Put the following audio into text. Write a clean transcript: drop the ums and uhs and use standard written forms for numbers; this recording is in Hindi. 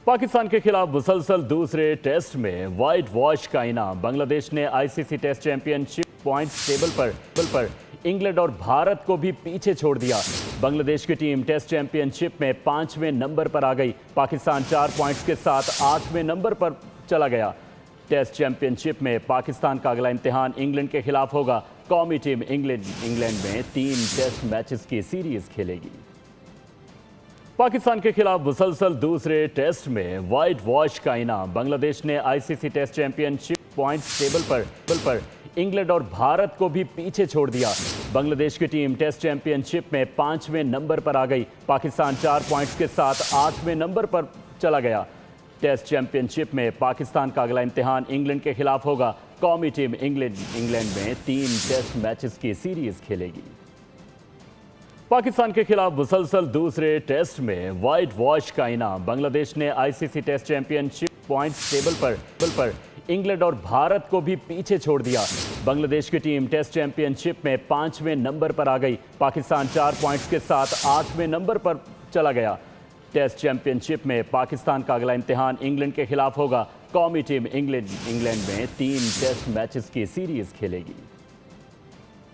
पाकिस्तान के खिलाफ मुसलसल दूसरे टेस्ट में व्हाइट वॉश का इनाम। बांग्लादेश ने ICC test championship points table पर इंग्लैंड और भारत को भी पीछे छोड़ दिया। बांग्लादेश की टीम टेस्ट चैंपियनशिप में 5वें नंबर पर आ गई। पाकिस्तान 4 पॉइंट्स के साथ 8वें नंबर पर चला गया। टेस्ट चैंपियनशिप में पाकिस्तान का अगला इम्तिहान इंग्लैंड के खिलाफ होगा। कौमी टीम इंग्लैंड में 3 टेस्ट मैचेस की सीरीज खेलेगी। पाकिस्तान के खिलाफ मुसलसल दूसरे टेस्ट में व्हाइट वॉश का इनाम। बांग्लादेश ने ICC test championship points table पर इंग्लैंड और भारत को भी पीछे छोड़ दिया। बांग्लादेश की टीम टेस्ट चैंपियनशिप में 5वें नंबर पर आ गई। पाकिस्तान 4 पॉइंट्स के साथ 8वें नंबर पर चला गया। टेस्ट चैंपियनशिप में पाकिस्तान का अगला इम्तिहान इंग्लैंड के खिलाफ होगा। कौमी टीम इंग्लैंड में 3 टेस्ट मैचेस की सीरीज खेलेगी। पाकिस्तान के खिलाफ मुसलसल दूसरे टेस्ट में व्हाइट वॉश का इनाम। बांग्लादेश ने ICC test championship points table पर इंग्लैंड और भारत को भी पीछे छोड़ दिया। बांग्लादेश की टीम टेस्ट चैंपियनशिप में 5वें नंबर पर आ गई। पाकिस्तान 4 पॉइंट्स के साथ 8वें नंबर पर चला गया। टेस्ट चैंपियनशिप में पाकिस्तान का अगला इम्तिहान इंग्लैंड के खिलाफ होगा। कौमी टीम इंग्लैंड में 3 टेस्ट मैचेस की सीरीज खेलेगी।